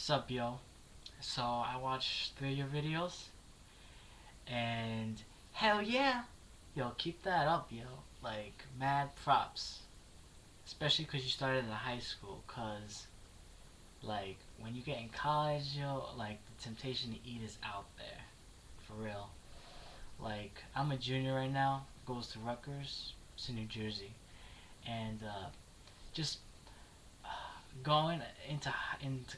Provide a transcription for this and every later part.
Sup, yo? So I watched 3 of your videos, and hell yeah, yo, keep that up, yo. Like mad props, especially because you started in high school. Cause like when you get in college, yo, like the temptation to eat is out there, for real. Like I'm a junior right now, goes to Rutgers, it's in New Jersey, and just going into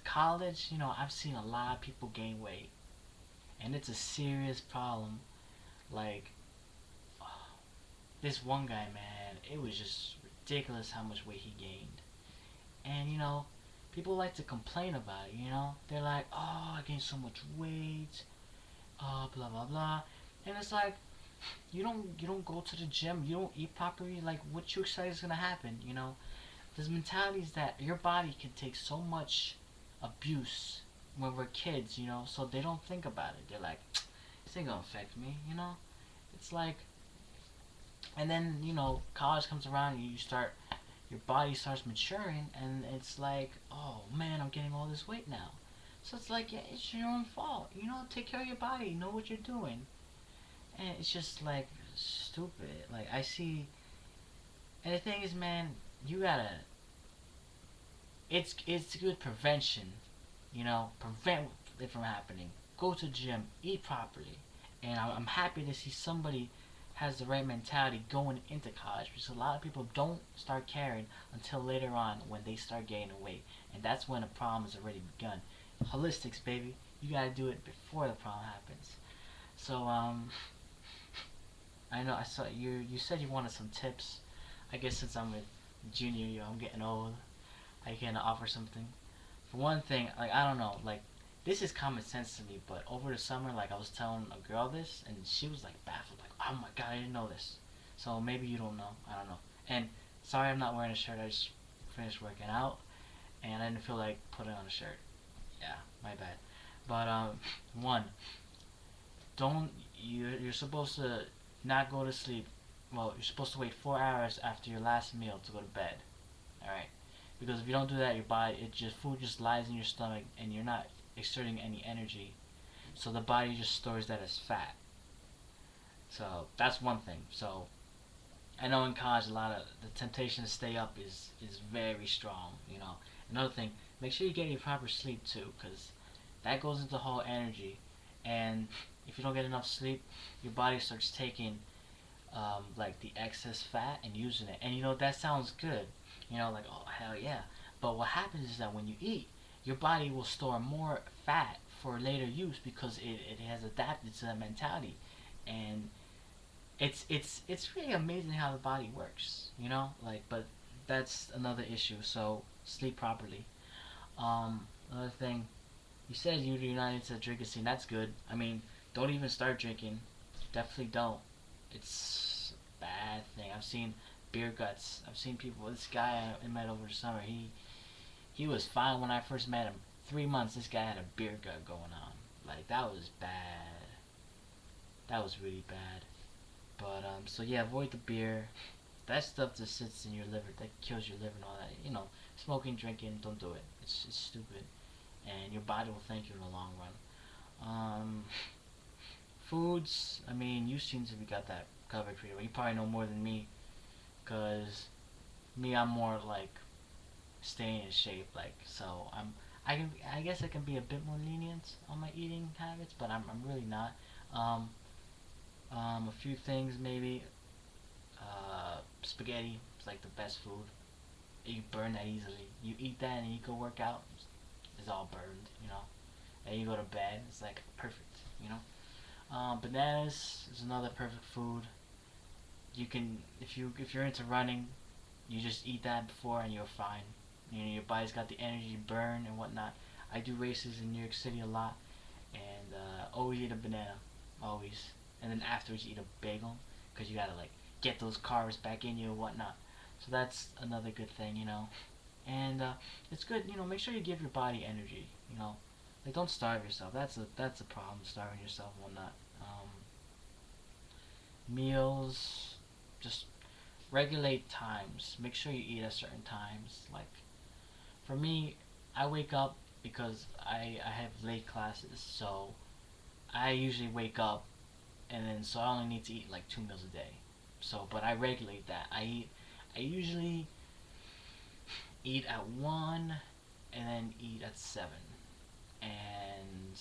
college, I've seen a lot of people gain weight, and it's a serious problem. Like this one guy, man, it was just ridiculous how much weight he gained. And people like to complain about it. They're like, "Oh, I gained so much weight," blah blah blah, and it's like you don't go to the gym, you don't eat properly. Like, what you expect is gonna happen? There's mentalities that your body can take so much abuse when we're kids, so they don't think about it. They're like, "This ain't gonna affect me." It's like, and then college comes around and your body starts maturing, and it's like, oh man, I'm getting all this weight now. So it's like, yeah, it's your own fault. Take care of your body, know what you're doing. And it's just like stupid. Like I see, and the thing is, man, you gotta. It's good prevention. Prevent it from happening. Go to the gym, eat properly, and I'm happy to see somebody has the right mentality going into college, because a lot of people don't start caring until later on when they start gaining weight, and that's when the problem has already begun. Holistics, baby, you gotta do it before the problem happens. So I know I saw you said you wanted some tips. I guess since I'm a junior, I'm getting old, I can offer something. For one thing, like I don't know, like this is common sense to me, but over the summer, like I was telling a girl this, and she was like baffled, like, "Oh my god, I didn't know this." So maybe you don't know. I don't know. And sorry, I'm not wearing a shirt. I just finished working out, and I didn't feel like putting on a shirt. Yeah, my bad. But one, don't you're supposed to not go to sleep. Well, you're supposed to wait 4 hours after your last meal to go to bed. All right, because if you don't do that, your body food just lies in your stomach, and you're not exerting any energy, so the body just stores that as fat. So that's one thing. So I know in college a lot of the temptation to stay up is very strong. Another thing, make sure you get your proper sleep too, because that goes into whole energy, and if you don't get enough sleep, your body starts taking like the excess fat and using it. And that sounds good. Like, oh hell yeah. But what happens is that when you eat, your body will store more fat for later use, because it has adapted to that mentality. And it's really amazing how the body works. Like, but that's another issue. So sleep properly. Another thing, you said you're not into drinking scene. That's good. I mean, don't even start drinking. Definitely don't. It's a bad thing. I've seen beer guts. I've seen people. This guy I met over the summer. He was fine when I first met him. 3 months, this guy had a beer gut going on. Like, that was bad. That was really bad. But so yeah, avoid the beer. That stuff just sits in your liver. That kills your liver and all that. Smoking, drinking, don't do it. It's stupid, and your body will thank you in the long run. Foods. I mean, you seem to be got that covered pretty well. You probably know more than me, cause me, I'm more like staying in shape. Like, so I guess I can be a bit more lenient on my eating habits, but I'm really not. Um, a few things maybe. Spaghetti is like the best food. You burn that easily. You eat that and you go work out. It's all burned. And you go to bed. It's like perfect. Bananas is another perfect food. You can, if you're into running, you just eat that before and you're fine. Your body's got the energy to burn and whatnot. I do races in New York City a lot, and always eat a banana, always. And then afterwards you eat a bagel, because you gotta like get those carbs back in you and whatnot. So that's another good thing. And it's good. Make sure you give your body energy. Like, don't starve yourself. That's a problem, starving yourself and whatnot. Meals, just regulate times. Make sure you eat at certain times. Like, for me, I wake up because I have late classes, so I usually wake up, and then so I only need to eat like 2 meals a day. So, but I regulate that. I usually eat at 1, and then eat at 7, and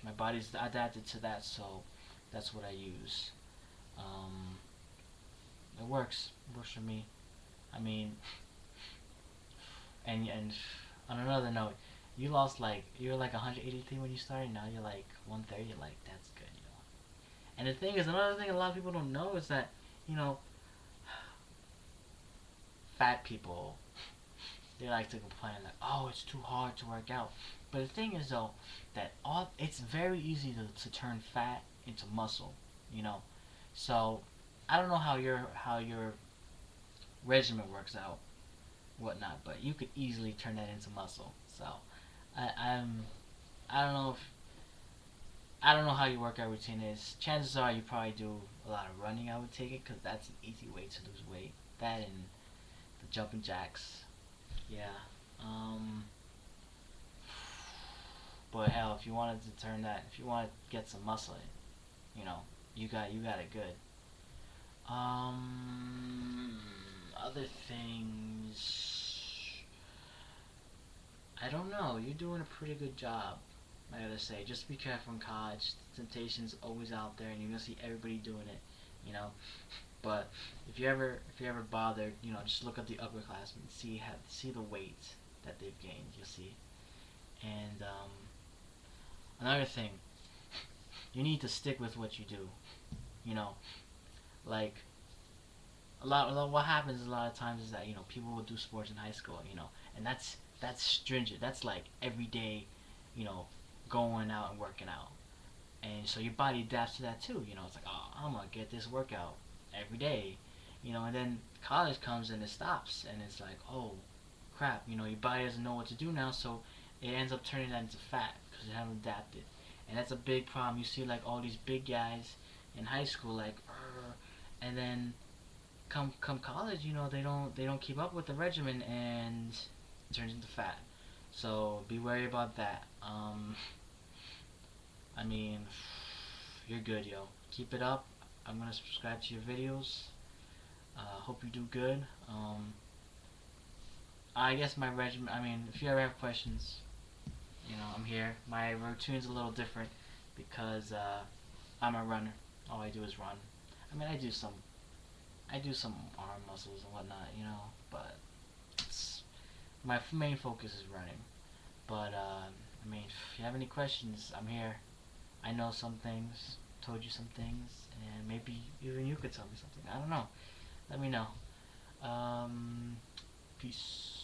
my body's adapted to that, so that's what I use. Um, it works. It works for me. I mean, and on another note, you were like 183 when you started. Now you're like 130. You're like, that's good, you know. And the thing is, another thing a lot of people don't know is that, you know, fat people, they like to complain like, oh, it's too hard to work out. But the thing is though, that all it's very easy to turn fat into muscle, you know. So I don't know how your regimen works out, whatnot, but you could easily turn that into muscle. So I, I'm I don't know if I don't know how your workout routine is. Chances are you probably do a lot of running. I would take it because that's an easy way to lose weight. That and the jumping jacks. Yeah. Um. But hell, if you wanted to turn that, if you want to get some muscle, you know, you got it good. Um. Other things. I don't know. You're doing a pretty good job. I gotta say, just be careful in college. Temptation's always out there, and you're gonna see everybody doing it. You know. But if you ever bothered, you know, just look at the upperclassmen, see the weight that they've gained. You'll see. And another thing, you need to stick with what you do. You know, like what happens a lot of times is that, you know, people will do sports in high school, you know, and that's stringent. That's like every day, you know, going out and working out, and so your body adapts to that too. You know, it's like, oh, I'm gonna get this workout every day, you know, and then college comes and it stops, and it's like, oh, crap, you know, your body doesn't know what to do now, so it ends up turning that into fat because you haven't adapted, and that's a big problem. You see like all these big guys in high school, like, and then come college, you know, they don't keep up with the regimen and it turns into fat. So be wary about that. I mean, you're good, yo. Keep it up. I'm gonna subscribe to your videos. Hope you do good. I guess my regimen. I mean, if you ever have questions, you know, I'm here. My routine's a little different because I'm a runner. All I do is run. I mean, I do some arm muscles and whatnot, you know, but it's, my main focus is running. But I mean, if you have any questions, I'm here. I know some things, told you some things, and maybe even you could tell me something. I don't know. Let me know. Peace.